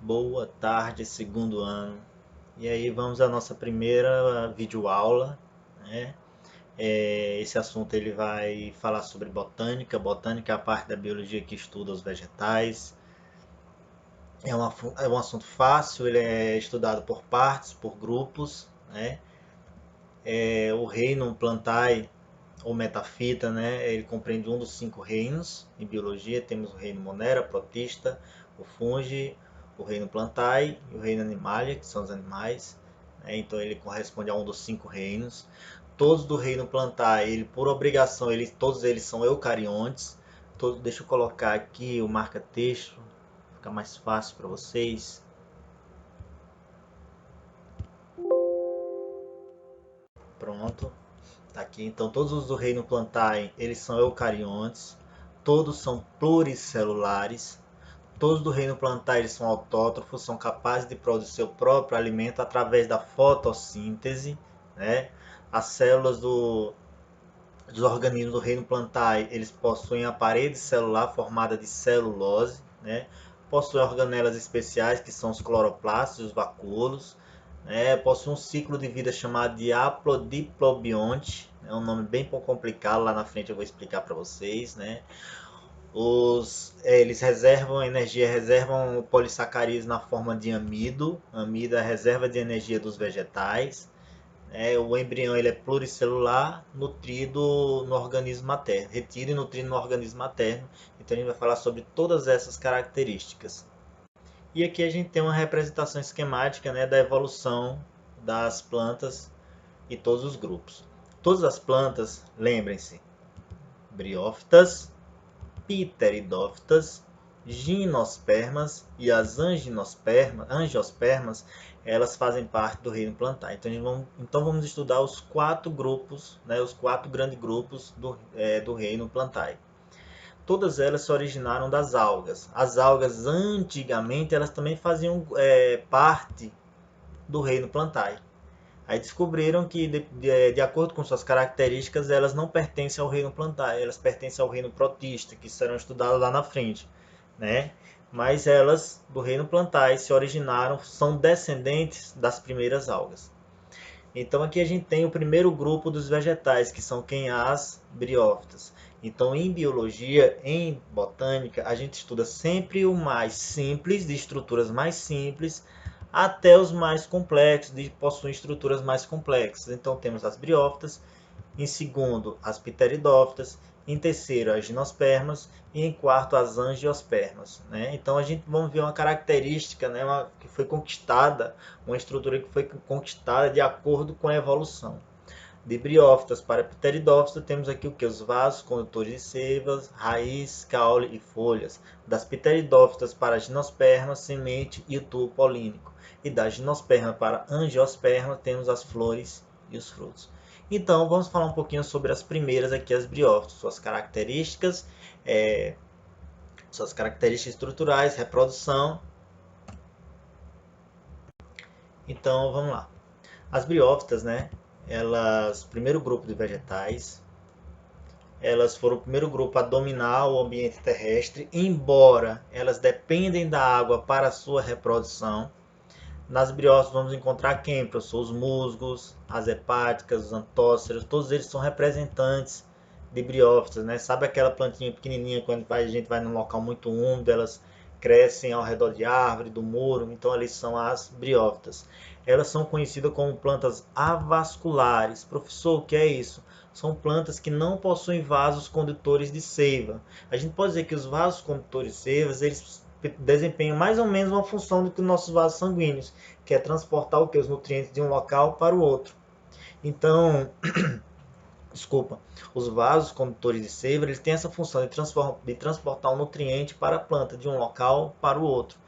boa tarde, segundo ano. E aí vamos à nossa primeira videoaula, né? Esse assunto ele vai falar sobre botânica. Botânica é a parte da biologia que estuda os vegetais. É um assunto fácil, ele é estudado por partes, por grupos, né? O reino Plantae ou metafita, né? Ele compreende um dos 5 reinos em biologia. Temos o reino Monera, Protista, o Fungi, o reino Plantae e o reino Animalia, que são os animais. Né? Então ele corresponde a um dos 5 reinos. Todos do reino Plantae, ele, por obrigação, todos eles são eucariontes. Deixa eu colocar aqui o marca-texto, fica mais fácil para vocês. Pronto. Tá aqui, então todos os do reino Plantae, eles são eucariontes, todos são pluricelulares, todos do reino Plantae eles são autótrofos, são capazes de produzir seu próprio alimento através da fotossíntese, né? As células dos organismos do reino Plantae, eles possuem a parede celular formada de celulose, né? Possuem organelas especiais que são os cloroplastos e os vacúolos, possui um ciclo de vida chamado de haplodiplobionte, é um nome bem complicado, lá na frente eu vou explicar para vocês, né? Eles reservam energia, reservam polissacarídeos na forma de amido. Amido é a reserva de energia dos vegetais. O embrião ele é pluricelular, nutrido no organismo materno, retido e nutrido no organismo materno. Então a gente vai falar sobre todas essas características. E aqui a gente tem uma representação esquemática, né, da evolução das plantas e todos os grupos. Todas as plantas, lembrem-se, briófitas, pteridófitas, gimnospermas e as angiospermas, elas fazem parte do reino Plantae. Então vamos estudar os 4 grupos, né, os 4 grandes grupos do reino Plantae. Todas elas se originaram das algas. As algas, antigamente, elas também faziam parte do reino Plantae. Aí descobriram que, de acordo com suas características, elas não pertencem ao reino Plantae, elas pertencem ao reino Protista, que serão estudadas lá na frente, né? Mas elas, do reino Plantae, se originaram, são descendentes das primeiras algas. Então aqui a gente tem o primeiro grupo dos vegetais, que são quem? As briófitas. Então em biologia, em botânica, a gente estuda sempre o mais simples, de estruturas mais simples, até os mais complexos, de possuem estruturas mais complexas. Então temos as briófitas, em segundo as pteridófitas, em terceiro as gimnospermas e em quarto as angiospermas, né? Então vamos ver uma característica, né, que foi conquistada, uma estrutura que foi conquistada de acordo com a evolução. De briófitas para pteridófitas, temos aqui o que? Os vasos condutores de seivas, raiz, caule e folhas. Das pteridófitas para gimnospermas, semente e o tubo polínico. E da gimnosperma para angiosperma, temos as flores e os frutos. Então, vamos falar um pouquinho sobre as primeiras aqui, as briófitas, suas características estruturais, reprodução. Então, vamos lá. As briófitas, né? Primeiro grupo de vegetais, elas foram o primeiro grupo a dominar o ambiente terrestre, embora elas dependem da água para a sua reprodução. Nas briófitas vamos encontrar quem, professor? Os musgos, as hepáticas, os antóceros, todos eles são representantes de briófitas, né? Sabe aquela plantinha pequenininha, quando a gente vai num local muito úmido, elas crescem ao redor de árvore, do muro, então eles são as briófitas. Elas são conhecidas como plantas avasculares. Professor, o que é isso? São plantas que não possuem vasos condutores de seiva. A gente pode dizer que os vasos condutores de seiva, eles desempenham mais ou menos uma função do que os nossos vasos sanguíneos, que é transportar os nutrientes de um local para o outro. Então, os vasos condutores de seiva, eles têm essa função de transportar um nutriente para a planta de um local para o outro.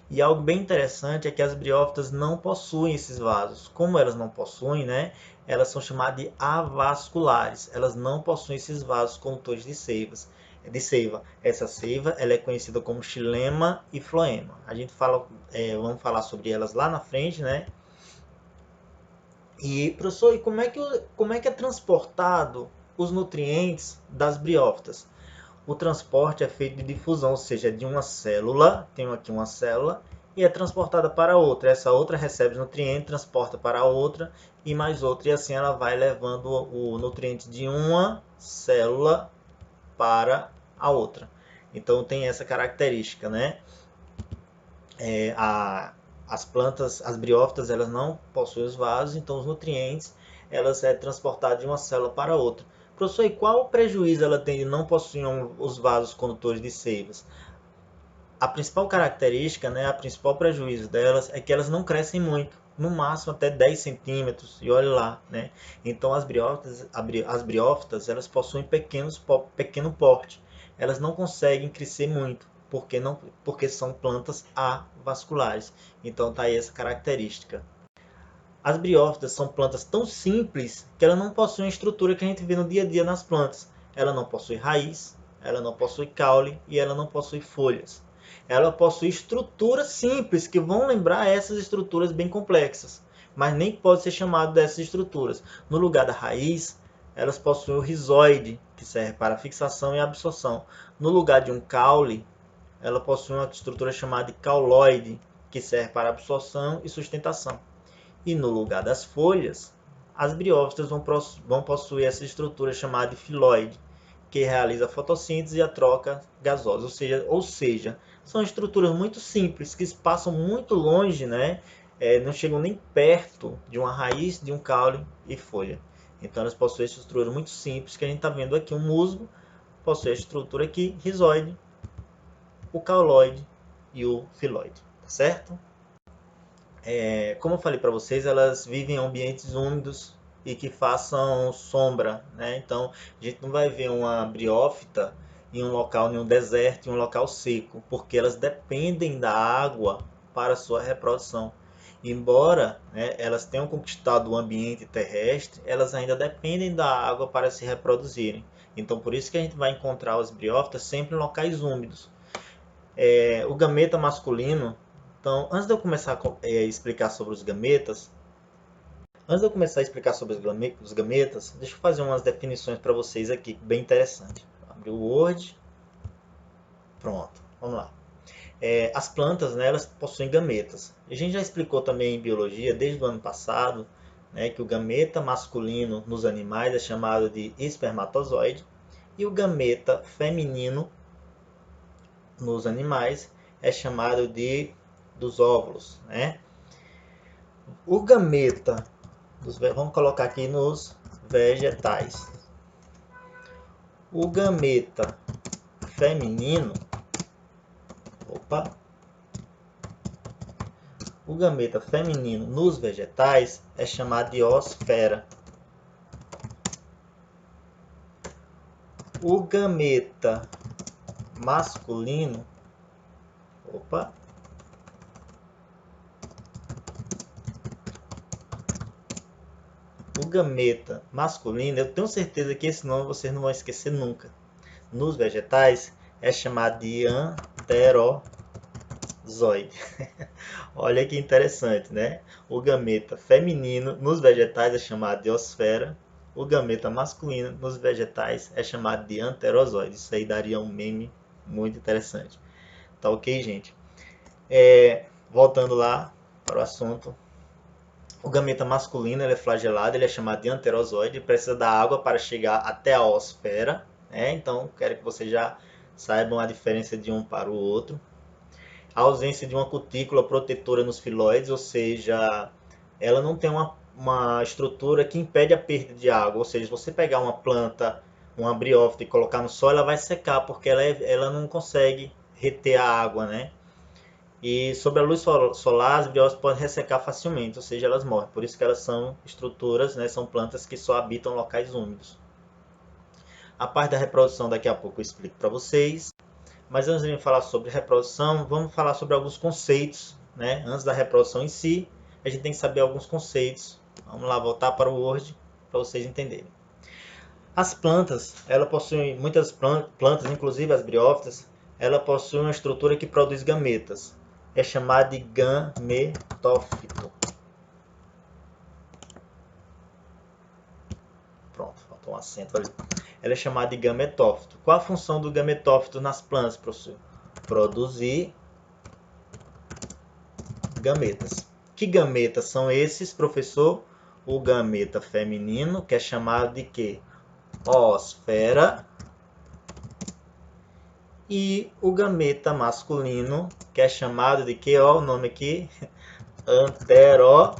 E algo bem interessante é que as briófitas não possuem esses vasos. Como elas não possuem, né, elas são chamadas de avasculares. Elas não possuem esses vasos condutores de seiva. Essa seiva ela é conhecida como xilema e floema. Vamos falar sobre elas lá na frente, né? E, professor, e como é que é transportado os nutrientes das briófitas? O transporte é feito de difusão, ou seja, de uma célula, tenho aqui uma célula, e é transportada para outra. Essa outra recebe os nutrientes, transporta para a outra e mais outra, e assim ela vai levando o nutriente de uma célula para a outra. Então tem essa característica, né? As plantas, as briófitas, elas não possuem os vasos, então os nutrientes elas é transportados de uma célula para outra. Professor, e qual o prejuízo ela tem de não possuir os vasos condutores de seivas? A principal característica, né, a principal prejuízo delas é que elas não crescem muito, no máximo até 10 centímetros, e olha lá, né? Então as briófitas elas possuem pequeno porte, elas não conseguem crescer muito, porque são plantas avasculares. Então tá aí essa característica. As briófitas são plantas tão simples que ela não possui a estrutura que a gente vê no dia a dia nas plantas. Ela não possui raiz, ela não possui caule e ela não possui folhas. Ela possui estruturas simples que vão lembrar essas estruturas bem complexas, mas nem pode ser chamado dessas estruturas. No lugar da raiz, elas possuem o rizoide, que serve para fixação e absorção. No lugar de um caule, ela possui uma estrutura chamada de cauloide, que serve para absorção e sustentação. E no lugar das folhas, as briófitas vão possuir essa estrutura chamada de filoide, que realiza a fotossíntese e a troca gasosa. Ou seja, são estruturas muito simples, que passam muito longe, né? Não chegam nem perto de uma raiz, de um caule e folha. Então elas possuem essa estrutura muito simples, que a gente está vendo aqui. O musgo possui a estrutura aqui, rizoide, o cauloide e o filoide, tá certo? Como eu falei para vocês, elas vivem em ambientes úmidos e que façam sombra, né? Então, a gente não vai ver uma briófita em um local, em um deserto, em um local seco, porque elas dependem da água para a sua reprodução. Embora, né, elas tenham conquistado o ambiente terrestre, elas ainda dependem da água para se reproduzirem. Então, por isso que a gente vai encontrar as briófitas sempre em locais úmidos. O gameta masculino. Então, antes de eu começar a explicar sobre os gametas, deixa eu fazer umas definições para vocês aqui, bem interessante. Abrir o Word. Pronto, vamos lá. As plantas, né, elas possuem gametas. A gente já explicou também em biologia, desde o ano passado, né, que o gameta masculino nos animais é chamado de espermatozoide e o gameta feminino nos animais é chamado dos óvulos, né? O gameta, vamos colocar aqui nos vegetais. O gameta feminino, o gameta feminino nos vegetais é chamado de oosfera. O gameta masculino, o gameta masculino, eu tenho certeza que esse nome vocês não vão esquecer nunca. Nos vegetais é chamado de anterozoide. Olha que interessante, né? O gameta feminino nos vegetais é chamado de osfera. O gameta masculino nos vegetais é chamado de anterozoide. Isso aí daria um meme muito interessante. Tá ok, gente? Voltando lá para o assunto. O gameta masculino ele é flagelado, ele é chamado de anterozoide, precisa da água para chegar até a osfera, né? Então, quero que vocês já saibam a diferença de um para o outro. A ausência de uma cutícula protetora nos filóides, ou seja, ela não tem uma estrutura que impede a perda de água, ou seja, se você pegar uma planta, uma briófita e colocar no sol, ela vai secar, porque ela não consegue reter a água, né? E sob a luz solar, as briófitas podem ressecar facilmente, ou seja, elas morrem. Por isso que elas são estruturas, né, são plantas que só habitam locais úmidos. A parte da reprodução daqui a pouco eu explico para vocês. Mas antes de falar sobre reprodução, vamos falar sobre alguns conceitos, né? Antes da reprodução em si, a gente tem que saber alguns conceitos. Vamos lá, voltar para o Word para vocês entenderem. As plantas, ela possuem muitas plantas, inclusive as briófitas, ela possui uma estrutura que produz gametas. É chamada de gametófito. Pronto, faltou um acento ali. Ela é chamada de gametófito. Qual a função do gametófito nas plantas, professor? Produzir gametas. Que gametas são esses, professor? O gameta feminino, que é chamado de quê? Oosfera. E o gameta masculino, que é chamado de quê? Ó, o nome aqui, anterozoide.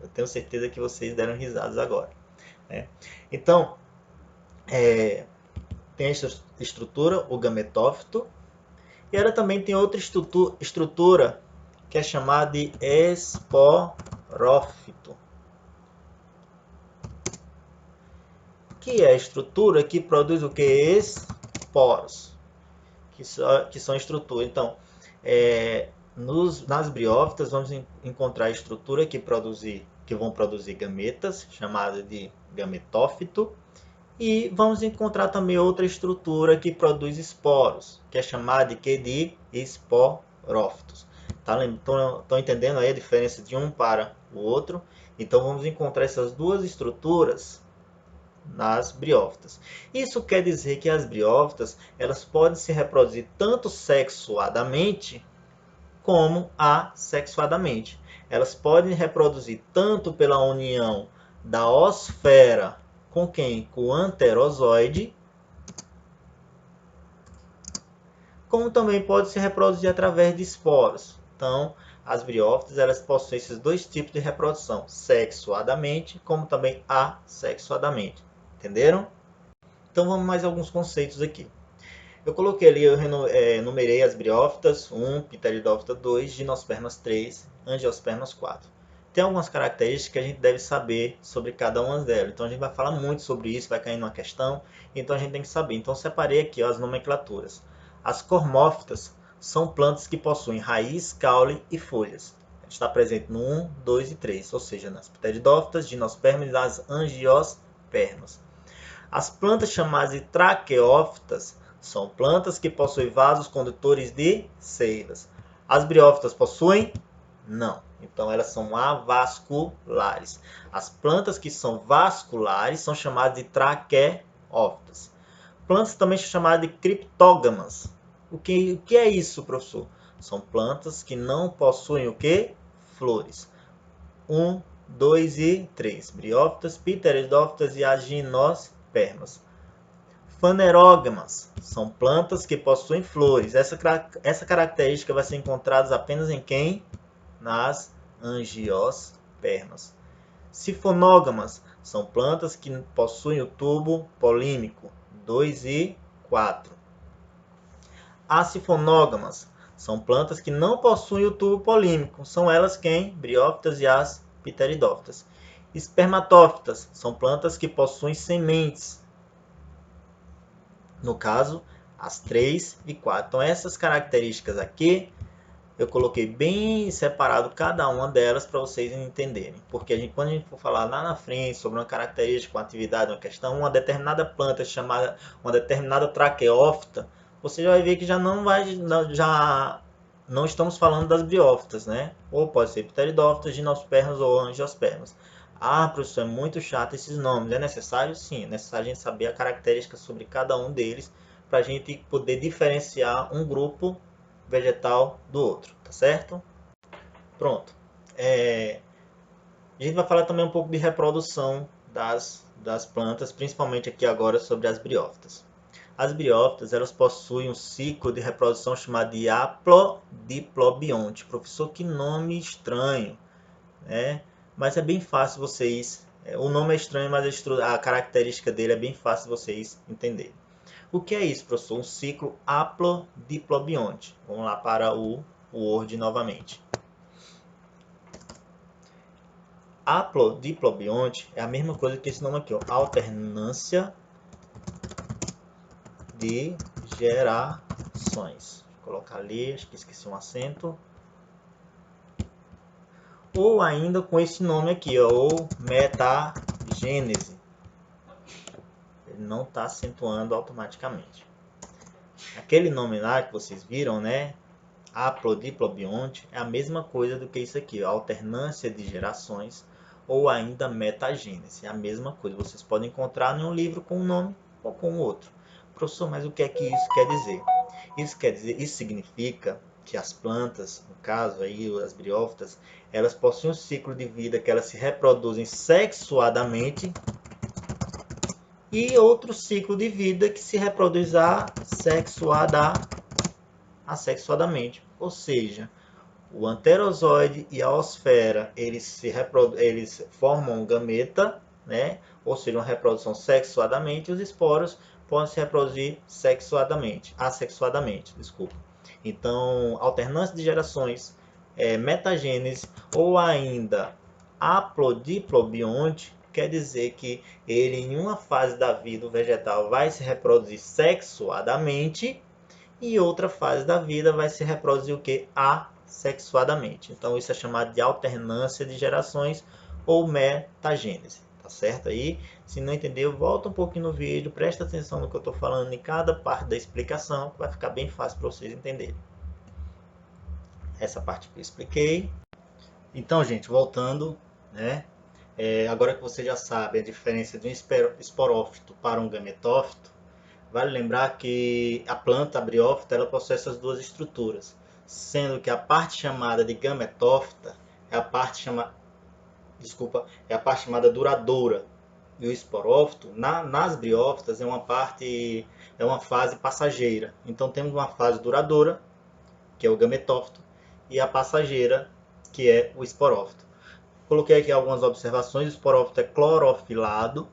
Eu tenho certeza que vocês deram risadas agora, né? Então, tem essa estrutura, o gametófito, e ela também tem outra estrutura que é chamada de esporófito, que é a estrutura que produz o que? Esporos, que são estruturas. Então, nas briófitas vamos encontrar a estrutura que vão produzir gametas, chamada de gametófito, e vamos encontrar também outra estrutura que produz esporos, que é chamada de esporófitos. Estão entendendo aí a diferença de um para o outro? Então vamos encontrar essas duas estruturas nas briófitas. Isso quer dizer que as briófitas elas podem se reproduzir tanto sexuadamente como assexuadamente. Elas podem reproduzir tanto pela união da oosfera com quem? Com o anterozoide, como também pode se reproduzir através de esporos. Então, as briófitas elas possuem esses dois tipos de reprodução, sexuadamente como também assexuadamente. Entenderam? Então vamos mais alguns conceitos aqui. Eu coloquei ali, eu numerei as briófitas 1, pteridófita 2, gimnospermas 3, angiospermas 4. Tem algumas características que a gente deve saber sobre cada uma delas. Então a gente vai falar muito sobre isso, vai cair numa questão, então a gente tem que saber. Então separei aqui as nomenclaturas. As cormófitas são plantas que possuem raiz, caule e folhas. Está presente no 1, 2 e 3, ou seja, nas pteridófitas, gimnospermas e nas angiospermas. As plantas chamadas de traqueófitas são plantas que possuem vasos condutores de seivas. As briófitas possuem? Não. Então elas são avasculares. As plantas que são vasculares são chamadas de traqueófitas. Plantas também são chamadas de criptógamas. O que é isso, professor? São plantas que não possuem o que? Flores. 1, 2 e 3. Briófitas, pteridófitas e gimnospermas. Fanerógamas são plantas que possuem flores. Essa característica vai ser encontrada apenas em quem? Nas angiospermas. Sifonógamas são plantas que possuem o tubo polímico 2 e 4. Acifonógamas são plantas que não possuem o tubo polímico. São elas quem? Briófitas e as pteridófitas. Espermatófitas são plantas que possuem sementes. No caso, as 3 e 4. Então, essas características aqui, eu coloquei bem separado cada uma delas para vocês entenderem. Porque quando a gente for falar lá na frente sobre uma característica, uma atividade, uma questão, uma determinada planta chamada, uma determinada traqueófita, você já vai ver que já não estamos falando das briófitas, né? Ou pode ser pteridófitas, gimnospermas ou angiospermas. Ah, professor, é muito chato esses nomes. É necessário? Sim, é necessário a gente saber a característica sobre cada um deles para a gente poder diferenciar um grupo vegetal do outro, tá certo? Pronto. A gente vai falar também um pouco de reprodução das plantas, principalmente aqui agora sobre as briófitas. As briófitas elas possuem um ciclo de reprodução chamado de haplodiplobionte. Professor, que nome estranho, né? Mas é bem fácil vocês... O nome é estranho, mas a característica dele é bem fácil vocês entenderem. O que é isso, professor? Um ciclo haplodiplobionte. Vamos lá para o Word novamente. Haplodiplobionte é a mesma coisa que esse nome aqui, ó, alternância de gerações. Vou colocar ali, acho que esqueci um acento. Ou ainda com esse nome aqui, ó, ou metagênese. Ele não está acentuando automaticamente. Aquele nome lá que vocês viram, né? Haplodiplobionte é a mesma coisa do que isso aqui, ó, alternância de gerações ou ainda metagênese. É a mesma coisa. Vocês podem encontrar em um livro com um nome ou com outro. Professor, mas o que é que isso quer dizer? Isso significa que as plantas, no caso aí as briófitas, elas possuem um ciclo de vida que elas se reproduzem sexuadamente e outro ciclo de vida que se reproduz assexuadamente. Ou seja, o anterozoide e a osfera, eles formam um gameta, né? Ou seja, uma reprodução sexuadamente, e os esporos podem se reproduzir assexuadamente, desculpa. Então, alternância de gerações, metagênese ou ainda haplodiplobionte, quer dizer que ele em uma fase da vida, o vegetal, vai se reproduzir sexuadamente e outra fase da vida vai se reproduzir o que? Assexuadamente. Então isso é chamado de alternância de gerações ou metagênese. Tá certo aí? Se não entendeu, volta um pouquinho no vídeo, presta atenção no que eu estou falando em cada parte da explicação, que vai ficar bem fácil para vocês entenderem. Essa parte que eu expliquei. Então, gente, voltando, né? Agora que você já sabe a diferença de um esporófito para um gametófito, vale lembrar que a planta briófita ela possui essas duas estruturas, sendo que a parte chamada de gametófita é a parte chamada duradoura, e o esporófito nas briófitas é uma fase passageira. Então temos uma fase duradoura, que é o gametófito, e a passageira, que é o esporófito. Coloquei aqui algumas observações. O esporófito é clorofilado,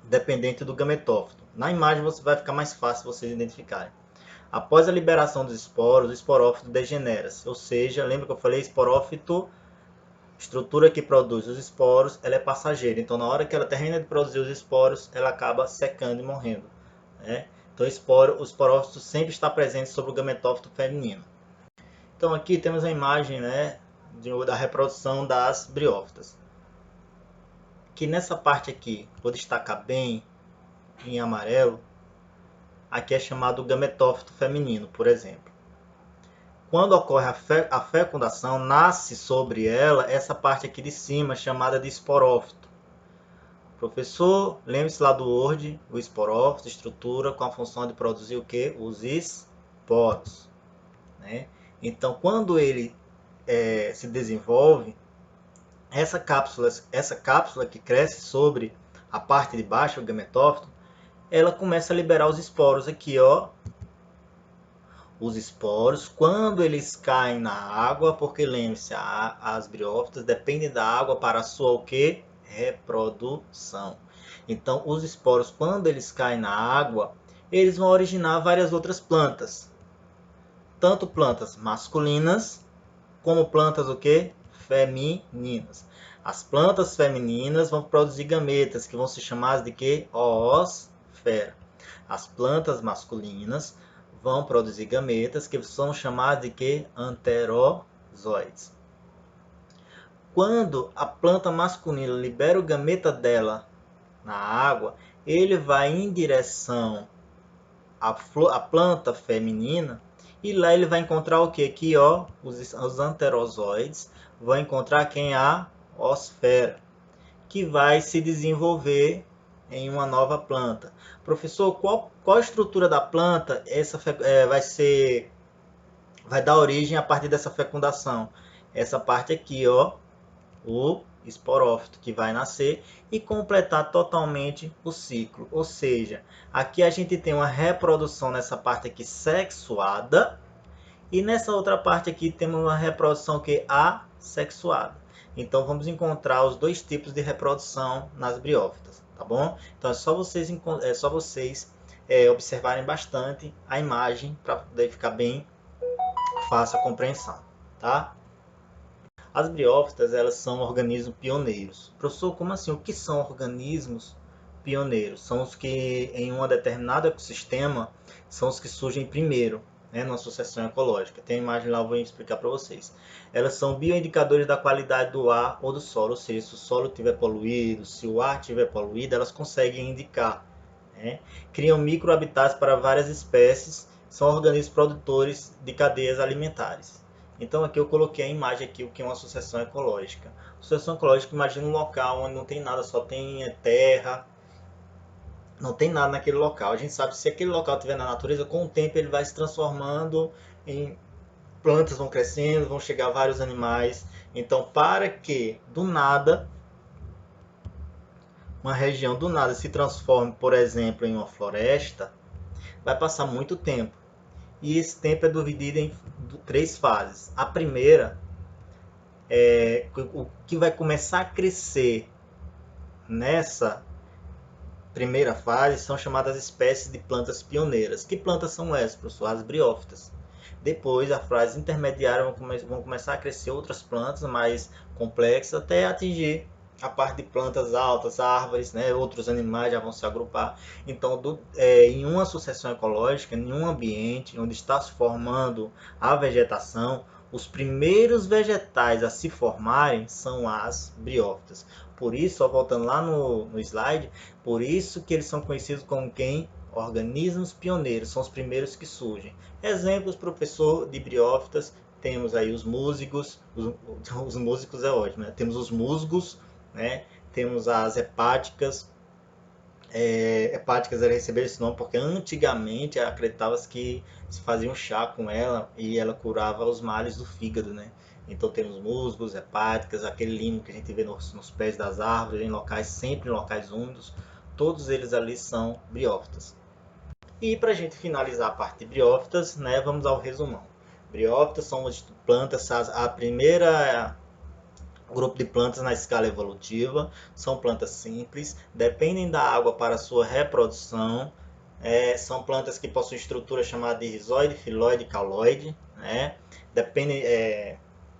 dependente do gametófito. Na imagem você vai ficar mais fácil vocês identificarem. Após a liberação dos esporos, o esporófito degenera-se. Ou seja, lembra que eu falei esporófito, estrutura que produz os esporos, ela é passageira. Então, na hora que ela termina de produzir os esporos, ela acaba secando e morrendo, né? Então, o esporófito sempre está presente sobre o gametófito feminino. Então, aqui temos a imagem, né, da reprodução das briófitas. Que nessa parte aqui, vou destacar bem em amarelo, aqui é chamado gametófito feminino, por exemplo. Quando ocorre a fecundação, nasce sobre ela essa parte aqui de cima, chamada de esporófito. Professor, lembre-se lá do Word, o esporófito, estrutura com a função de produzir o que? Os esporos, né? Então, quando ele se desenvolve, essa cápsula que cresce sobre a parte de baixo, o gametófito, ela começa a liberar os esporos aqui, ó. Os esporos, quando eles caem na água, porque lembre-se, as briófitas dependem da água para a sua o quê? Reprodução. Então, os esporos, quando eles caem na água, eles vão originar várias outras plantas. Tanto plantas masculinas, como plantas o quê? Femininas. As plantas femininas vão produzir gametas, que vão se chamar de quê? Oosfera. As plantas masculinas vão produzir gametas, que são chamadas de quê? Anterozoides. Quando a planta masculina libera o gameta dela na água, ele vai em direção à planta feminina, e lá ele vai encontrar o que? Aqui, ó, os anterozoides vão encontrar quem? A osfera, que vai se desenvolver em uma nova planta. Professor, qual a estrutura da planta vai dar origem a partir dessa fecundação? Essa parte aqui, ó, o esporófito, que vai nascer e completar totalmente o ciclo. Ou seja, aqui a gente tem uma reprodução nessa parte aqui sexuada, e nessa outra parte aqui temos uma reprodução que é assexuada. Então vamos encontrar os dois tipos de reprodução nas briófitas, tá bom? Então é só vocês observarem bastante a imagem para poder ficar bem fácil a compreensão, tá? As briófitas, elas são organismos pioneiros. Professor, como assim? O que são organismos pioneiros? São os que, em um determinado ecossistema, são os que surgem primeiro, né, numa sucessão ecológica. Tem a imagem lá, eu vou explicar para vocês. Elas são bioindicadores da qualidade do ar ou do solo, ou seja, se o solo estiver poluído, se o ar estiver poluído, elas conseguem indicar, né? Criam microhabitats para várias espécies, são organismos produtores de cadeias alimentares. Então aqui eu coloquei a imagem aqui, o que é uma sucessão ecológica. Sucessão ecológica, imagina um local onde não tem nada, só tem terra, não tem nada naquele local. A gente sabe que se aquele local estiver na natureza, com o tempo ele vai se transformando em plantas vão crescendo, vão chegar vários animais. Então, para que do nada, uma região do nada se transforme, por exemplo, em uma floresta, vai passar muito tempo. E esse tempo é dividido em 3 fases. A primeira é o que vai começar a crescer nessa primeira fase são chamadas espécies de plantas pioneiras. Que plantas são essas, professor? As briófitas. Depois, a fase intermediária vão começar a crescer outras plantas mais complexas até atingir a parte de plantas altas, árvores, né? Outros animais já vão se agrupar. Então, em uma sucessão ecológica, em um ambiente onde está se formando a vegetação, os primeiros vegetais a se formarem são as briófitas. Por isso, só voltando lá no slide, por isso que eles são conhecidos como quem? Organismos pioneiros, são os primeiros que surgem. Exemplos, professor, de briófitas, temos aí os músicos, os músicos é ótimo, né? Temos os musgos, né? Temos as hepáticas. Hepáticas receberam esse nome porque antigamente acreditava-se que se fazia um chá com ela e ela curava os males do fígado, né? Então temos musgos, hepáticas, aquele limo que a gente vê nos pés das árvores, sempre em locais úmidos, todos eles ali são briófitas. E para a gente finalizar a parte de briófitas, né, vamos ao resumão. Briófitas são as plantas, a primeira grupo de plantas na escala evolutiva, são plantas simples, dependem da água para sua reprodução, são plantas que possuem estrutura chamada de rizóide, filóide e cauloide, né?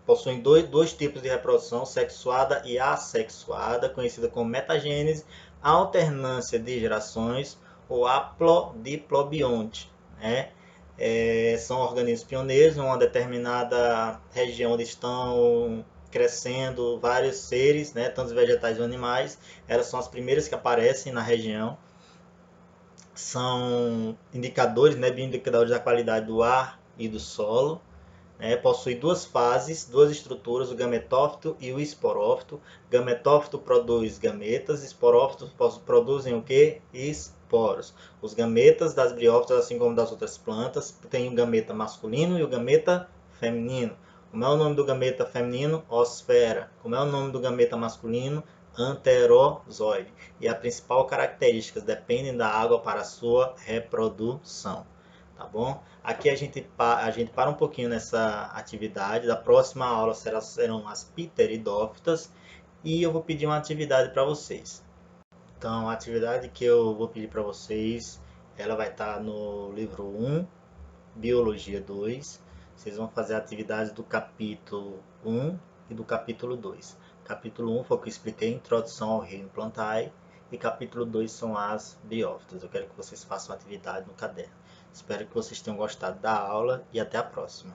Possuem dois tipos de reprodução, sexuada e assexuada, conhecida como metagênese, alternância de gerações ou haplodiplobionte, né? São organismos pioneiros em uma determinada região onde estão crescendo vários seres, né, tanto vegetais ou animais. Elas são as primeiras que aparecem na região. São indicadores, né, bioindicadores da qualidade do ar e do solo. Possui 2 fases, 2 estruturas, o gametófito e o esporófito. Gametófito produz gametas, esporófitos produzem o que? Esporos. Os gametas das briófitas, assim como das outras plantas, têm o gameta masculino e o gameta feminino. Como é o nome do gameta feminino? Osfera. Como é o nome do gameta masculino? Anterozoide. E a principal característica, dependem da água para a sua reprodução. Tá bom? Aqui a gente para um pouquinho nessa atividade. Da próxima aula serão as pteridófitas e eu vou pedir uma atividade para vocês. Então, a atividade que eu vou pedir para vocês, ela vai estar no livro 1, Biologia 2. Vocês vão fazer a atividade do capítulo 1 e do capítulo 2. Capítulo 1 foi o que eu expliquei, Introdução ao Reino Plantae, e capítulo 2 são as briófitas. Eu quero que vocês façam a atividade no caderno. Espero que vocês tenham gostado da aula e até a próxima.